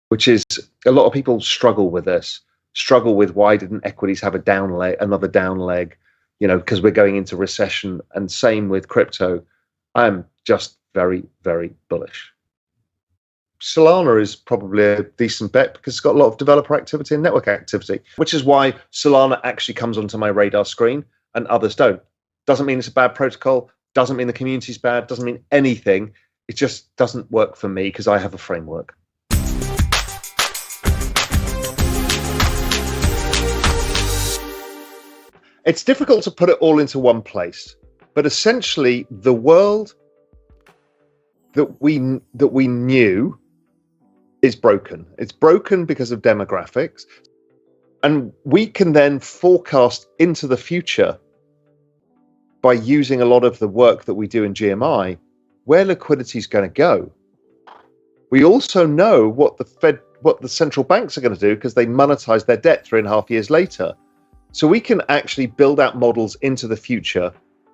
which is a lot of people struggle with this, struggle with why didn't equities have another down leg, because we're going into recession, and same with crypto. I'm just very, very bullish. Solana is probably a decent bet because it's got a lot of developer activity and network activity, which is why Solana actually comes onto my radar screen and others don't. Doesn't mean it's a bad protocol, doesn't mean the community's bad, doesn't mean anything. It just doesn't work for me because I have a framework. It's difficult to put it all into one place, but essentially the world that we knew is broken. It's broken because of demographics, and we can then forecast into the future by using a lot of the work that we do in GMI where liquidity is going to go. We also know what the central banks are going to do because they monetize their debt 3.5 years later. So we can actually build out models into the future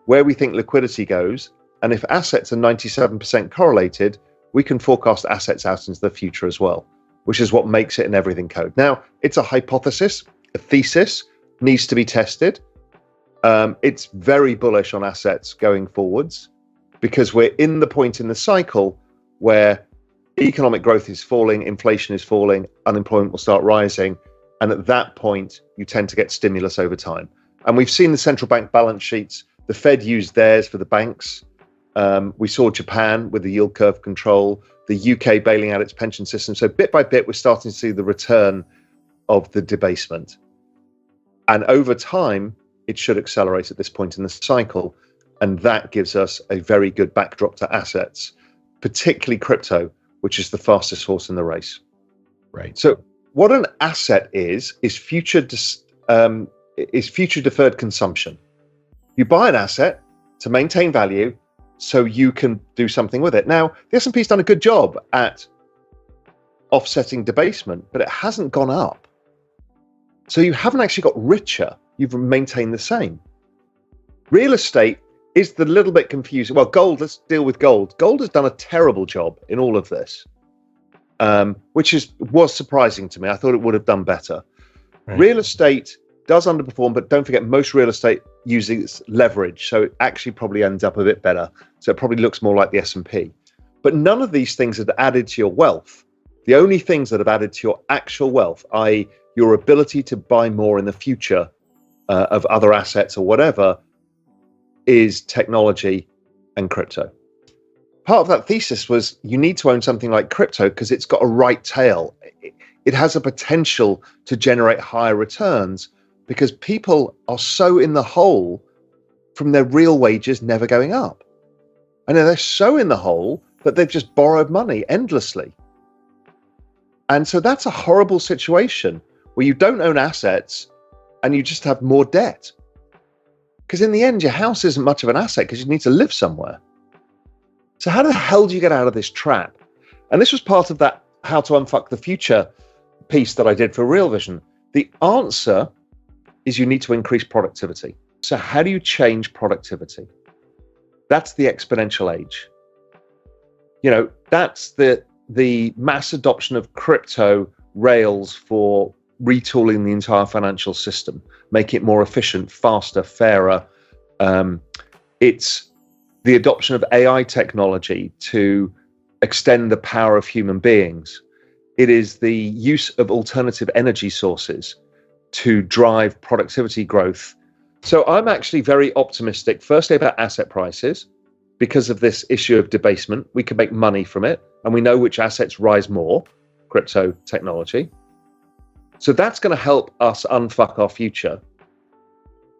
where we think liquidity goes, and if assets are 97% correlated, we can forecast assets out into the future as well, which is what makes it an everything code. Now, it's a hypothesis, a thesis, needs to be tested. It's very bullish on assets going forwards because we're in the point in the cycle where economic growth is falling, inflation is falling, unemployment will start rising, and at that point, you tend to get stimulus over time. And we've seen the central bank balance sheets. The Fed used theirs for the banks. We saw Japan with the yield curve control, the UK bailing out its pension system. So bit by bit, we're starting to see the return of the debasement. And over time, it should accelerate at this point in the cycle. And that gives us a very good backdrop to assets, particularly crypto, which is the fastest horse in the race. Right. So what an asset is future deferred consumption. You buy an asset to maintain value so you can do something with it. Now, the S&P's done a good job at offsetting debasement, but it hasn't gone up. So you haven't actually got richer. You've maintained the same. Real estate is the little bit confusing. Well, gold, let's deal with gold. Gold has done a terrible job in all of this, which was surprising to me. I thought it would have done better. Right. Real estate does underperform, but don't forget, most real estate uses leverage, so it actually probably ends up a bit better. So it probably looks more like the S&P. But none of these things have added to your wealth. The only things that have added to your actual wealth, i.e. your ability to buy more in the future of other assets or whatever, is technology and crypto. Part of that thesis was you need to own something like crypto because it's got a right tail. It has a potential to generate higher returns because people are so in the hole from their real wages never going up. And they're so in the hole that they've just borrowed money endlessly. And so that's a horrible situation where you don't own assets and you just have more debt. Because in the end, your house isn't much of an asset because you need to live somewhere. So how the hell do you get out of this trap? And this was part of that How to Unfuck the Future piece that I did for Real Vision. The answer is you need to increase productivity. So how do you change productivity? That's the exponential age. That's the mass adoption of crypto rails for retooling the entire financial system, make it more efficient, faster, fairer. It's the adoption of AI technology to extend the power of human beings. It is the use of alternative energy sources to drive productivity growth. So I'm actually very optimistic, firstly, about asset prices. Because of this issue of debasement, we can make money from it, and we know which assets rise more, crypto technology. So that's going to help us unfuck our future.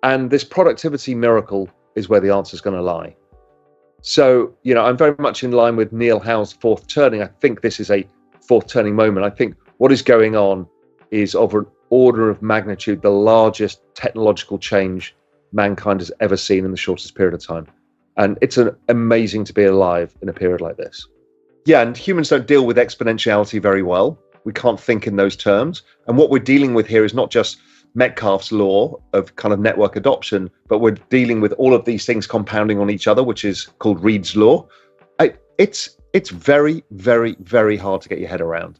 And this productivity miracle is where the answer is going to lie. So, I'm very much in line with Neil Howe's fourth turning. I think this is a fourth turning moment. I think what is going on is of an order of magnitude the largest technological change mankind has ever seen in the shortest period of time. And it's amazing to be alive in a period like this. Yeah, and humans don't deal with exponentiality very well. We can't think in those terms. And what we're dealing with here is not just Metcalfe's law of kind of network adoption, but we're dealing with all of these things compounding on each other, which is called Reed's law. It's very, very, very hard to get your head around.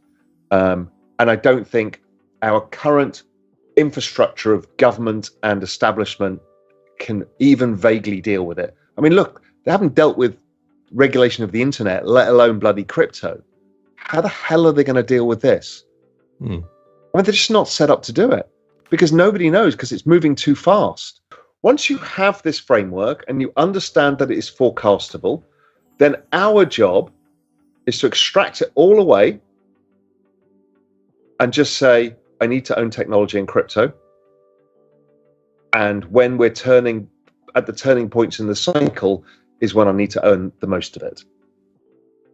And I don't think our current infrastructure of government and establishment can even vaguely deal with it. I mean, look, they haven't dealt with regulation of the internet, let alone bloody crypto. How the hell are they going to deal with this? I mean, they're just not set up to do it because nobody knows, because it's moving too fast. Once you have this framework and you understand that it is forecastable, then our job is to extract it all away and just say, I need to own technology and crypto. And when we're turning at the turning points in the cycle is when I need to own the most of it.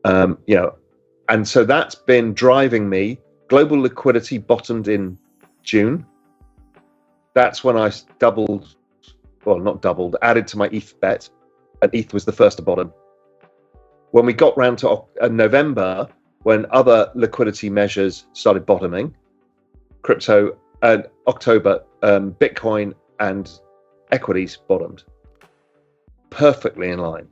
And so that's been driving me. Global liquidity bottomed in June. That's when I added to my ETH bet, and ETH was the first to bottom. When we got round to November, when other liquidity measures started bottoming, crypto, and October, Bitcoin and equities bottomed. Perfectly in line.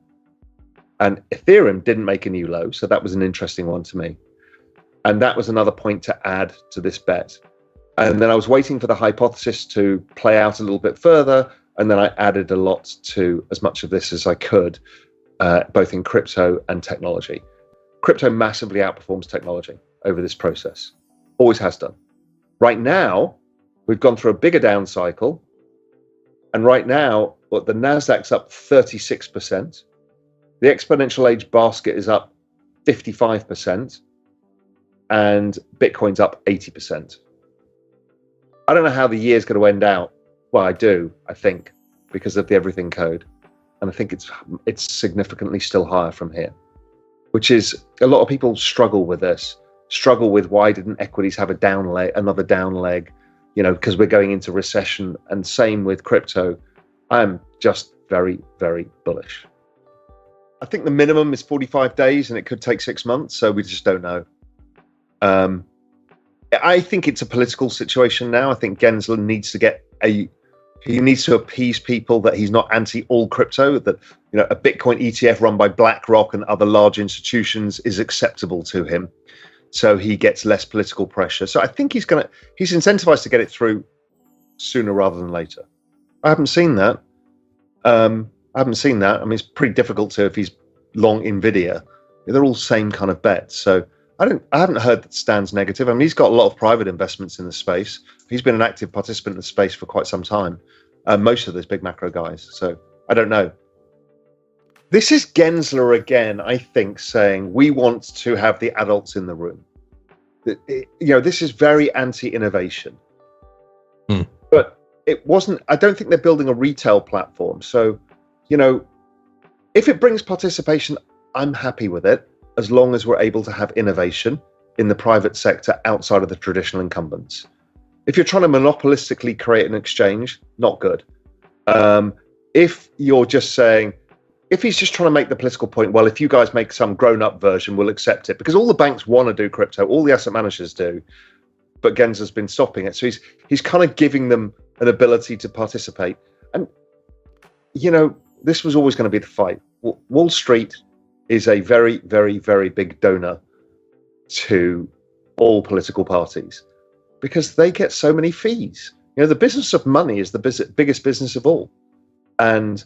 And Ethereum didn't make a new low, so that was an interesting one to me. And that was another point to add to this bet. And then I was waiting for the hypothesis to play out a little bit further, and then I added a lot to as much of this as I could, both in crypto and technology. Crypto massively outperforms technology over this process, always has done. Right now, we've gone through a bigger down cycle, and right now, the Nasdaq's up 36%. The exponential age basket is up 55%, and Bitcoin's up 80%. I don't know how the year's going to end out. Well, I do, I think, because of the everything code. And I think it's significantly still higher from here, which is a lot of people struggle with this, struggle with why didn't equities have another down leg, because we're going into recession, and same with crypto. I'm just very, very bullish. I think the minimum is 45 days and it could take 6 months. So we just don't know. I think it's a political situation now. I think Gensler needs to appease people that he's not anti all crypto, that a Bitcoin ETF run by BlackRock and other large institutions is acceptable to him. So he gets less political pressure. So I think he's incentivized to get it through sooner rather than later. I haven't seen that. I mean, it's pretty difficult to if he's long Nvidia. They're all same kind of bets. So I haven't heard that Stan's negative. I mean, he's got a lot of private investments in the space. He's been an active participant in the space for quite some time. Most of those big macro guys. So I don't know. This is Gensler again, I think, saying we want to have the adults in the room. This is very anti-innovation. But it wasn't. I don't think they're building a retail platform. So, if it brings participation, I'm happy with it, as long as we're able to have innovation in the private sector outside of the traditional incumbents. If you're trying to monopolistically create an exchange, not good. If you're just saying, if he's just trying to make the political point, well, if you guys make some grown-up version, we'll accept it, because all the banks want to do crypto, all the asset managers do, but Gensler's been stopping it. So he's kind of giving them an ability to participate. And, this was always going to be the fight. Wall Street is a very, very, very big donor to all political parties because they get so many fees. The business of money is the biggest business of all. And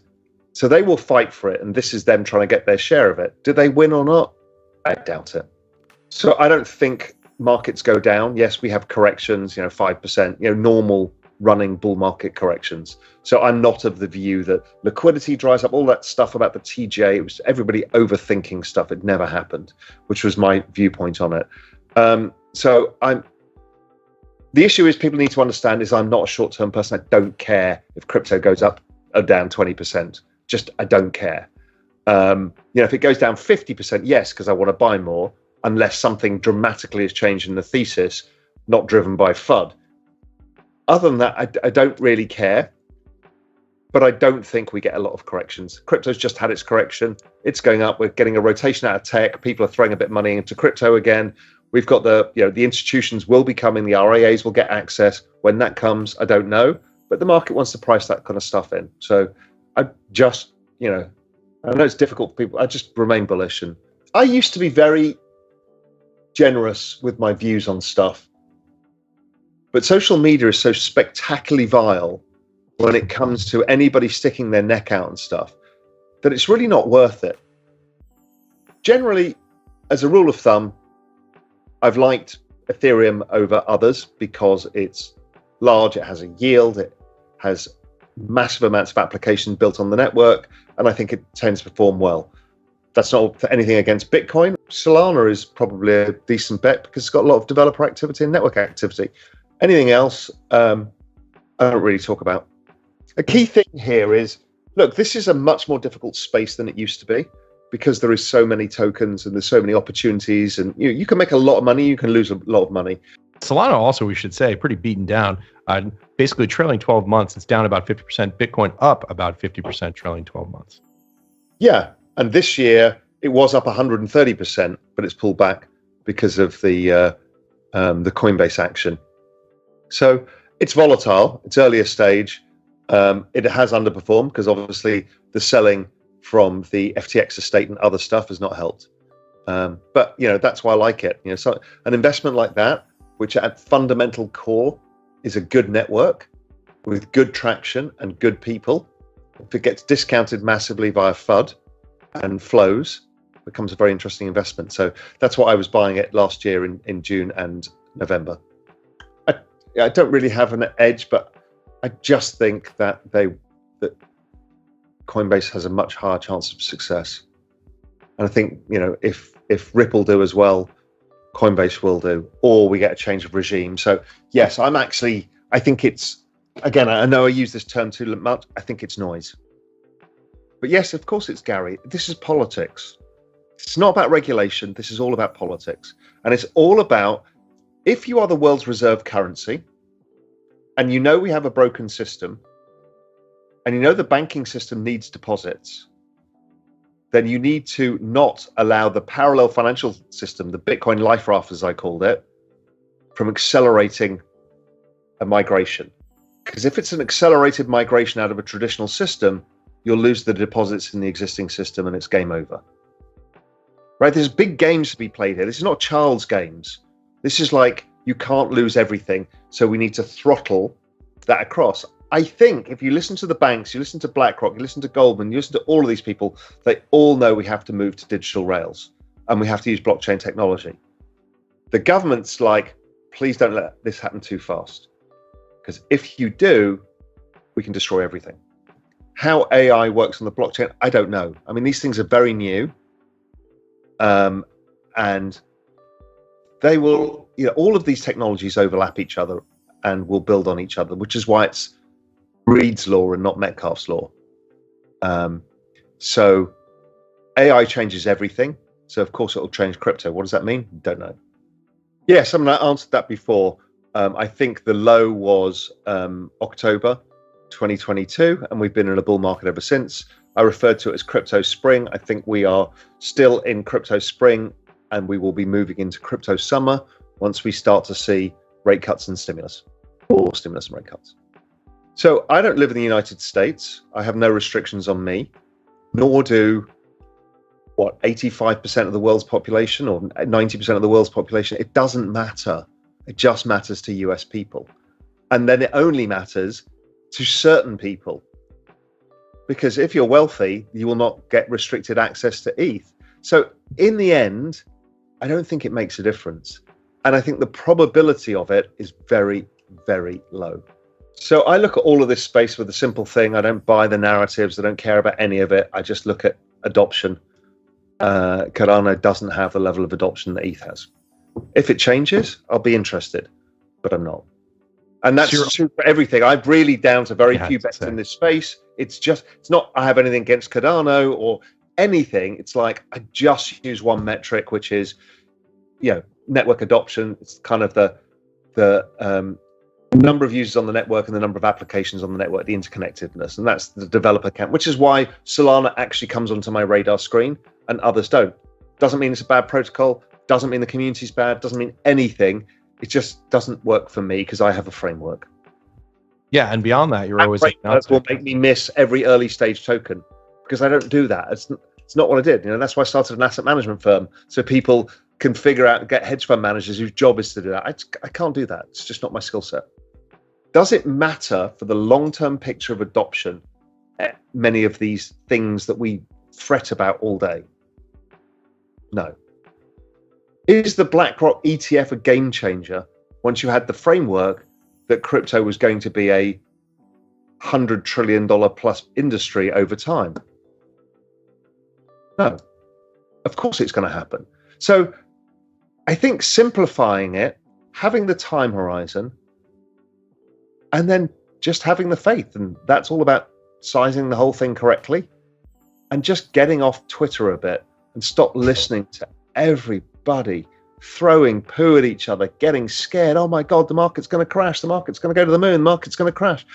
so they will fight for it. And this is them trying to get their share of it. Do they win or not? I doubt it. So I don't think markets go down. Yes, we have corrections, 5%, normal running bull market corrections. So I'm not of the view that liquidity dries up, all that stuff about the TGA. It was everybody overthinking stuff. It never happened, which was my viewpoint on it. The issue is people need to understand is I'm not a short-term person. I don't care if crypto goes up or down 20%. I don't care. If it goes down 50%, yes, because I want to buy more, unless something dramatically has changed in the thesis, not driven by FUD. Other than that, I don't really care, but I don't think we get a lot of corrections. Crypto's just had its correction. It's going up. We're getting a rotation out of tech. People are throwing a bit of money into crypto again. We've got the institutions will be coming. The RIAs will get access. When that comes, I don't know, but the market wants to price that kind of stuff in. So I just, I know it's difficult for people. I just remain bullish. And I used to be very generous with my views on stuff. But social media is so spectacularly vile when it comes to anybody sticking their neck out and stuff that it's really not worth it. Generally, as a rule of thumb, I've liked Ethereum over others because it's large, it has a yield, it has massive amounts of applications built on the network, and I think it tends to perform well. That's not anything against Bitcoin. Solana is probably a decent bet because it's got a lot of developer activity and network activity. Anything else, I don't really talk about. A key thing here is, look, this is a much more difficult space than it used to be because there is so many tokens and there's so many opportunities, and you can make a lot of money, you can lose a lot of money. Solana also, we should say, pretty beaten down. Basically trailing 12 months, it's down about 50%. Bitcoin up about 50% trailing 12 months. Yeah, and this year it was up 130%, but it's pulled back because of the Coinbase action. So it's volatile. It's earlier stage. It has underperformed because obviously the selling from the FTX estate and other stuff has not helped. But that's why I like it. So an investment like that, which at fundamental core is a good network with good traction and good people, if it gets discounted massively via FUD and flows, becomes a very interesting investment. So that's what I was buying it last year in June and November. I don't really have an edge, but I just think that Coinbase has a much higher chance of success. And I think, if Ripple do as well, Coinbase will do, or we get a change of regime. So yes, I think it's, again, I know I use this term too much, I think it's noise. But yes, of course it's Gary. This is politics. It's not about regulation. This is all about politics. And it's all about, if you are the world's reserve currency, and we have a broken system, and the banking system needs deposits, then you need to not allow the parallel financial system, the Bitcoin life raft, as I called it, from accelerating a migration. Because if it's an accelerated migration out of a traditional system, you'll lose the deposits in the existing system and it's game over. Right? There's big games to be played here. This is not child's games. This is like, you can't lose everything, so we need to throttle that across. I think if you listen to the banks, you listen to BlackRock, you listen to Goldman, you listen to all of these people, they all know we have to move to digital rails and we have to use blockchain technology. The government's like, please don't let this happen too fast, because if you do, we can destroy everything. How AI works on the blockchain, I don't know. I mean, these things are very new, and they will, all of these technologies overlap each other and will build on each other, which is why it's Reed's law and not Metcalfe's law. So AI changes everything. So of course it'll change crypto. What does that mean? Don't know. Yes, I mean, I answered that before. I think the low was October 2022, and we've been in a bull market ever since. I referred to it as crypto spring. I think we are still in crypto spring, and we will be moving into crypto summer once we start to see rate cuts and stimulus, or stimulus and rate cuts. So I don't live in the United States. I have no restrictions on me, nor do 85% of the world's population or 90% of the world's population. It doesn't matter. It just matters to US people. And then it only matters to certain people. Because if you're wealthy, you will not get restricted access to ETH. So in the end, I don't think it makes a difference. And I think the probability of it is very, very low. So I look at all of this space with a simple thing. I don't buy the narratives. I don't care about any of it. I just look at adoption. Cardano doesn't have the level of adoption that ETH has. If it changes, I'll be interested, but I'm not. And that's true for everything. I'm really down to very few bets in this space. It's not I have anything against Cardano or anything. It's like I just use one metric, which is, network adoption. It's kind of the number of users on the network and the number of applications on the network, the interconnectedness, and that's the developer count, which is why Solana actually comes onto my radar screen and others don't. Doesn't mean it's a bad protocol, doesn't mean the community's bad, doesn't mean anything. It just doesn't work for me because I have a framework. Yeah, and beyond that, you're always agnostic. Will make me miss every early stage token because I don't do that. It's not what I did. That's why I started an asset management firm, so people can figure out, get hedge fund managers whose job is to do that. I can't do that. It's just not my skill set. Does it matter for the long-term picture of adoption, many of these things that we fret about all day? No. Is the BlackRock ETF a game changer once you had the framework that crypto was going to be a $100 trillion plus industry over time? No. Of course it's going to happen. So I think simplifying it, having the time horizon, and then just having the faith, and that's all about sizing the whole thing correctly and just getting off Twitter a bit and stop listening to everybody throwing poo at each other, getting scared. Oh my God, the market's going to crash. The market's going to go to the moon. The market's going to crash.